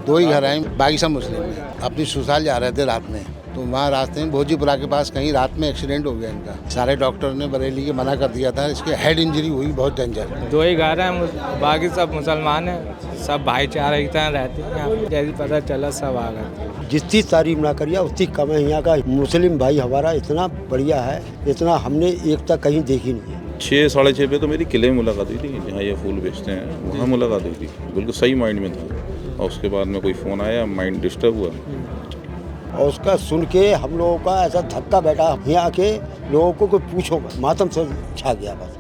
दो ही घर आए, बाकी सब मुस्लिम हैं। अपनी ससुराल जा रहे थे रात में, तो वहाँ रास्ते में भोजीपुरा के पास कहीं रात में एक्सीडेंट हो गया इनका। सारे डॉक्टर ने बरेली के मना कर दिया था, इसके हेड इंजरी हुई बहुत डेंजर। दो ही घर हैं, बाकी सब मुसलमान हैं, सब भाईचारे की तरह रहते हैं यहाँ पे। जैसे पता चला सब आ गए। जितनी तारीफ ना करिए उतनी कम है। यहाँ का मुस्लिम भाई हमारा इतना बढ़िया है, इतना हमने एकता कहीं देखी नहीं है। 6 साढ़े 6 पे तो मेरी किले में मुलाकात हुई थी, जहाँ ये फूल बेचते हैं वहाँ मुलाकात हुई थी। बिल्कुल सही माइंड में था, और उसके बाद में कोई फ़ोन आया, माइंड डिस्टर्ब हुआ। और उसका सुन के हम लोगों का ऐसा धक्का बैठा, यहाँ के लोगों को कोई पूछो मत, मातम से छा गया बस।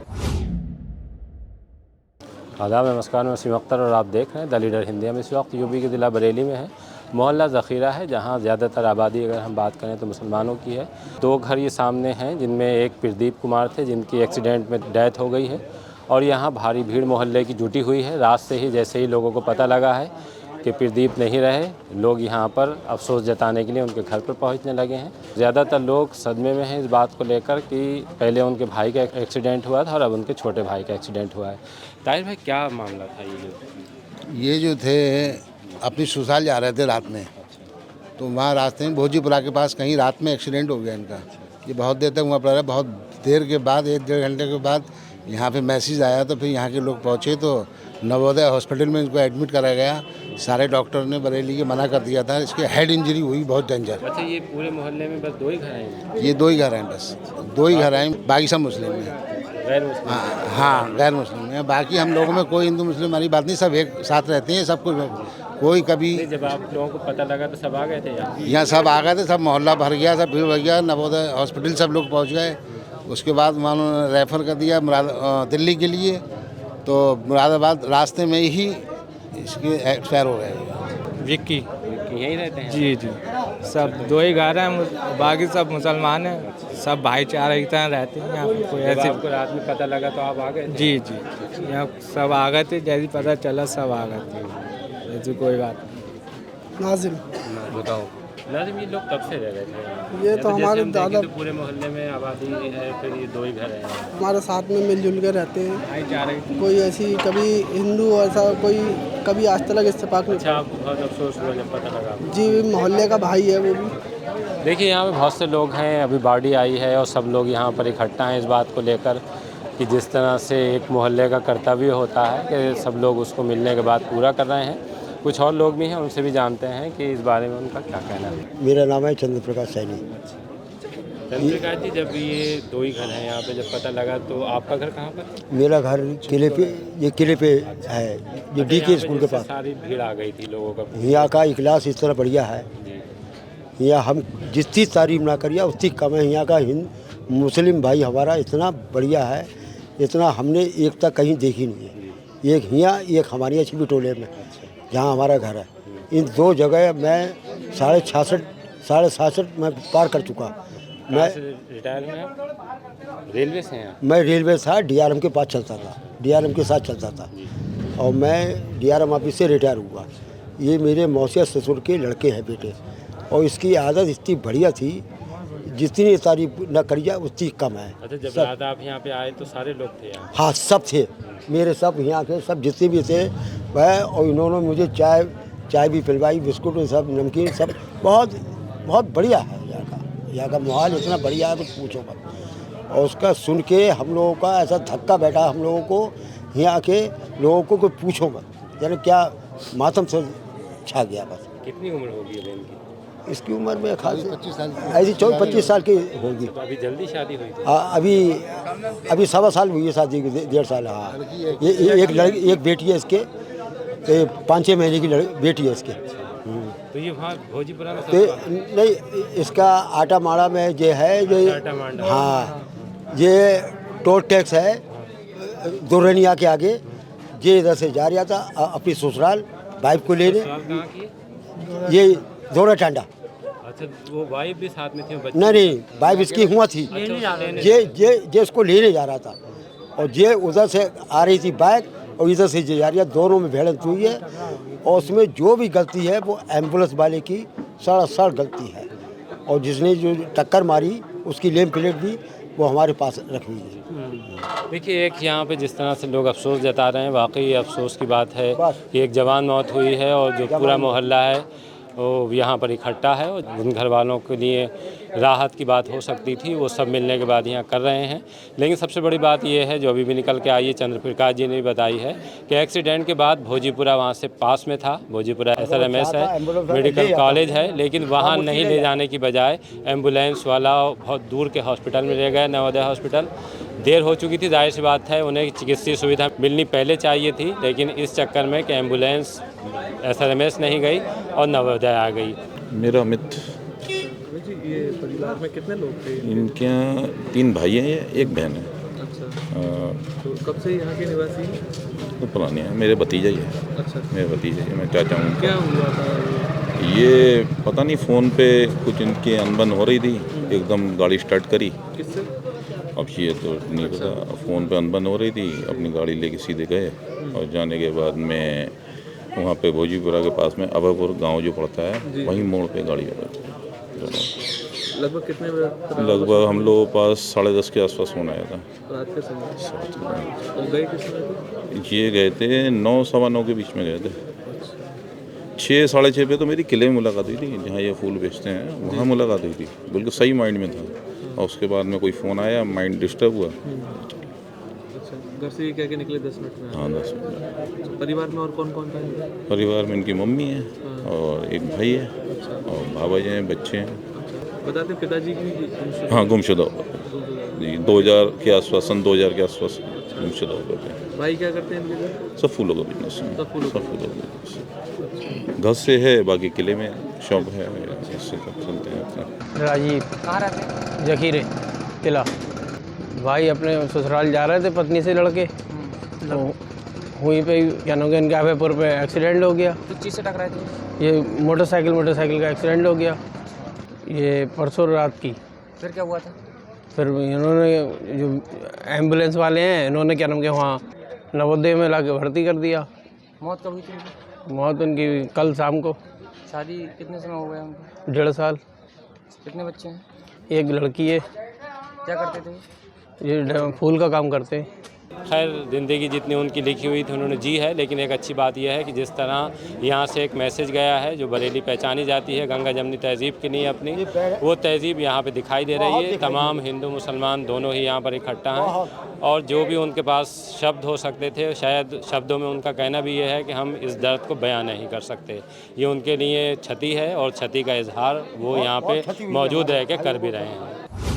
आदाब, नमस्कार। मैं वसीम अख्तर और आप देख रहे हैं द लीडर हिंदी। हम इस वक्त यूपी के ज़िला बरेली में है, मोहल्ला ज़ख़ीरा है, जहां ज़्यादातर आबादी अगर हम बात करें तो मुसलमानों की है। 2 घर ये सामने हैं, जिनमें एक प्रदीप कुमार थे जिनकी एक्सीडेंट में डेथ हो गई है, और यहाँ भारी भीड़ मोहल्ले की जुटी हुई है। रात से ही जैसे ही लोगों को पता लगा है कि प्रदीप नहीं रहे, लोग यहाँ पर अफसोस जताने के लिए उनके घर पर पहुँचने लगे हैं। ज़्यादातर लोग सदमे में हैं इस बात को लेकर कि पहले उनके भाई का एक्सीडेंट हुआ था और अब उनके छोटे भाई का एक्सीडेंट हुआ है। ताहिर भाई, क्या मामला था ये जो थे अपनी ससुराल जा रहे थे रात में, तो वहाँ रास्ते में भोजीपुरा के पास कहीं रात में एक्सीडेंट हो गया इनका। ये बहुत देर तक वहाँ पर रहा, बहुत देर के बाद 1-1.5 घंटे के बाद यहाँ पे मैसेज आया, तो फिर यहाँ के लोग पहुँचे तो नवोदय हॉस्पिटल में इनको एडमिट कराया गया। सारे डॉक्टर ने बरेली के मना कर दिया था, इसके हेड इंजरी हुई बहुत डेंजर। अच्छा, ये पूरे मोहल्ले में बस 2 ही घर हैं? ये 2 ही घर हैं, बस 2 ही घर आए, बाकी सब मुस्लिम हैं। गैर मुस्लिम? हाँ, गैर मुस्लिम हैं। बाकी हम लोगों में कोई हिंदू मुस्लिम वाली बात नहीं, सब एक साथ रहते हैं, सब कुछ। कोई कभी जब आप लोगों को पता लगा तो सब आ गए थे यहाँ सब आ गए थे, सब मोहल्ला भर गया, सब भीड़ भर गया। नवोदय हॉस्पिटल सब लोग पहुँच गए। उसके बाद वहाँ उन्होंने रेफ़र कर दिया दिल्ली के लिए, तो मुरादाबाद रास्ते में ही इसके एक्सपायर हो गए। विक्की यहीं रहते हैं? जी जी, सब 2 ही घर हैं, बाकी सब मुसलमान हैं, सब भाईचारे की तरह रहते हैं यहाँ पे। कोई ऐसी आपको रात में पता लगा तो आप आ गए थे? जी जी, यहाँ सब आ गए थे, जैसे पता चला सब आ गए थे। ऐसी कोई बात नहीं। नाजिम, बताओ नाजिम, ये लोग कब से रह रहे थे? ये तो हमारे दादा, तो पूरे मोहल्ले में आबादी है, फिर ये 2 ही घर हैं, हमारे साथ में मिलजुल कर रहते हैं। भाईचारे कोई ऐसी कभी हिंदू ऐसा कोई कभी आज तक इत्तेफाक नहीं। अच्छा, आपको बहुत अफसोस हुआ जब पता लगा? जी, मोहल्ले का भाई है वो भी। देखिए, यहाँ पे बहुत से लोग हैं, अभी बाड़ी आई है और सब लोग यहाँ पर इकट्ठा हैं इस बात को लेकर कि जिस तरह से एक मोहल्ले का कर्तव्य होता है कि सब लोग उसको मिलने के बाद पूरा कर रहे हैं। कुछ और लोग भी हैं, उनसे भी जानते हैं कि इस बारे में उनका क्या कहना है। मेरा नाम है चंद्र प्रकाश सैनी। चंद्र प्रकाश जी, जब ये 2 ही घर हैं यहाँ पे, जब पता लगा तो आपका घर कहाँ पर? मेरा घर किले पे, ये किले पे है, ये DK स्कूल के पास। सारी भीड़ आ गई थी लोगों का। यहाँ का इखलास इस तरह बढ़िया है, यहाँ हम जितनी तारीफ ना करिए उतनी कम है। यहाँ का मुस्लिम भाई हमारा इतना बढ़िया है, इतना हमने एकता कहीं देखी नहीं है। एक यहाँ, एक हमारी छिपी टोले में जहाँ हमारा घर है। इन 2 जगह मैं 66 मैं पार कर चुका। मैं रिटायर में रेलवे से हैं? मैं रेलवे था, DRM के पास चलता था, DRM के साथ चलता था, और मैं DRM ऑफिस से रिटायर हुआ। ये मेरे मौसा ससुर के लड़के हैं बेटे, और इसकी आदत इतनी बढ़िया थी, जितनी तारीफ न करिए उतनी कम है। अच्छा, जब रात आप यहाँ पे आए तो सारे लोग थे यहाँ? हाँ, सब थे, मेरे सब यहाँ के सब जितने भी थे वह, और इन्होंने मुझे चाय भी पिलवाई, बिस्कुट सब, नमकीन सब। बहुत बढ़िया है यहाँ का माहौल इतना बढ़िया है, कुछ पूछो मत। और उसका सुन के हम लोगों का ऐसा धक्का बैठा, हम लोगों को यहाँ के लोगों को कोई पूछो मत, यानी क्या मातम से छा गया बस। कितनी उम्र होगी अब इनकी? इसकी उम्र में खास 25 साल ऐसी 24-25 साल की होगी। तो अभी जल्दी शादी हुई थी? अभी 1.25 साल हुई है शादी की, 1.5 साल। हाँ, ये एक बेटी है इसके, 5-6 महीने की बेटी है इसके। तो ये वहाँ भोजीपुरा में नहीं, इसका आटा माड़ा में जो है, जो हाँ, ये टोल टैक्स है दुरनिया के आगे। ये इधर से जा रहा था अपनी ससुराल वाइफ को लेने। कहाँ की? ये दोरा टांडा। अच्छा, वो वाइफ भी साथ में थी? नहीं, वाइफ इसकी हुआ थी। ये इसको लेने जा रहा था, और ये उधर से आ रही थी बाइक, और इधर से जा रही है। दोनों में भिड़ंत हुई है, और उसमें जो भी गलती है वो एम्बुलेंस वाले की सरासर गलती है। और जिसने जो टक्कर मारी उसकी नेम प्लेट भी वो हमारे पास रखी हुई है। देखिए, एक यहाँ पे जिस तरह से लोग अफसोस जता रहे हैं, वाकई अफसोस की बात है कि एक जवान मौत हुई है और जो पूरा मोहल्ला है वो यहाँ पर इकट्ठा है और उन घर वालों के लिए राहत की बात हो सकती थी, वो सब मिलने के बाद यहाँ कर रहे हैं। लेकिन सबसे बड़ी बात ये है जो अभी भी निकल के आई है, चंद्र प्रकाश जी ने भी बताई है कि एक्सीडेंट के बाद भोजीपुरा वहाँ से पास में था, भोजीपुरा SRMS है, मेडिकल कॉलेज है, लेकिन वहाँ नहीं ले जाने की बजाय एम्बुलेंस वाला बहुत दूर के हॉस्पिटल में ले गए, नवोदय हॉस्पिटल। देर हो चुकी थी, जाहिर सी बात है उन्हें चिकित्सीय सुविधा मिलनी पहले चाहिए थी, लेकिन इस चक्कर में कि एम्बुलेंस SRMS नहीं गई और नवोदय आ गई। मेरा अमित। ये परिवार में कितने लोग थे? इनके यहाँ 3 भाई हैं, एक बहन है। अच्छा, तो कब से यहाँ के निवासी हैं? तो पुराने हैं, मेरे भतीजा ही है। अच्छा, मेरे भतीजे ही, मैं चाचा हूँ। क्या हुआ था? ये पता नहीं फ़ोन पे कुछ इनकी अनबन हो रही थी, एकदम गाड़ी स्टार्ट करी। किससे? अब ये तो नहीं पता, फ़ोन पे अनबन हो रही थी, अपनी गाड़ी लेके सीधे गए और जाने के बाद में वहाँ पे भोजीपुरा के पास में अभयपुर गांव जो पड़ता है, वहीं मोड़ पे गाड़ी हो गई। लगभग कितने बजे? लगभग हम लोगों के पास 10:30 के आसपास फ़ोन आया था। रात के समय। और गए किस समय थे? ये गए थे 9 सवा 9 के बीच में गए थे। 6 साढ़े 6 पे तो मेरी किले में मुलाकात हुई थी, जहाँ ये फूल बेचते हैं वहाँ मुलाकात हुई थी। बिल्कुल सही माइंड में था और उसके बाद में कोई फ़ोन आया, माइंड डिस्टर्ब हुआ। अच्छा, घर से क्या क्या निकले 10 मिनट में? हाँ 10 मिनट। परिवार में और कौन कौन था? परिवार में इनकी मम्मी है और एक भाई है और भाभी हैं, बच्चे हैं। बताते पिताजी की हाँ गुमशुदा हो गए जी, 2000 के आसपास, सन 2000 के आसपास गुमशुदा हो गए थे। भाई क्या करते हैं इनके घर? सब फूलों का बिजनेस है, सब फूलों सब फूलों का बिजनेस। घर से है, बाकी किले में शॉप है, इससे सब चलते हैं अपना। राजीव कहाँ रहते हैं? जखीरे किला। भाई अपने ससुराल जा रहे थे पत्नी से लड़के, तो वहीं पे क्या नाम है, इनके अभयपुर पे एक्सीडेंट हो गया। किस चीज़ से टकराए थे? ये मोटरसाइकिल का एक्सीडेंट हो गया, ये परसों रात की। फिर क्या हुआ था? फिर इन्होंने जो एम्बुलेंस वाले हैं, इन्होंने क्या नाम के वहाँ नवोदय में ला के भर्ती कर दिया। मौत कब हुई थी उनकी? मौत उनकी कल शाम को। शादी कितने समय हो गया उनको? 1.5 साल। कितने बच्चे हैं? एक लड़की है, क्या करते थे वो? ये फूल का काम करते हैं। खैर, ज़िंदगी जितनी उनकी लिखी हुई थी उन्होंने जी है, लेकिन एक अच्छी बात यह है कि जिस तरह यहाँ से एक मैसेज गया है जो बरेली पहचानी जाती है गंगा जमनी तहज़ीब के लिए अपनी, वो तहज़ीब यहाँ पे दिखाई दे रही है। तमाम हिंदू मुसलमान दोनों ही यहाँ पर इकट्ठा हैं और जो भी उनके पास शब्द हो सकते थे, शायद शब्दों में उनका कहना भी ये है कि हम इस दर्द को बयान नहीं कर सकते। ये उनके लिए क्षति है और क्षति का इजहार वो यहाँ पे मौजूद रह के कर भी रहे हैं।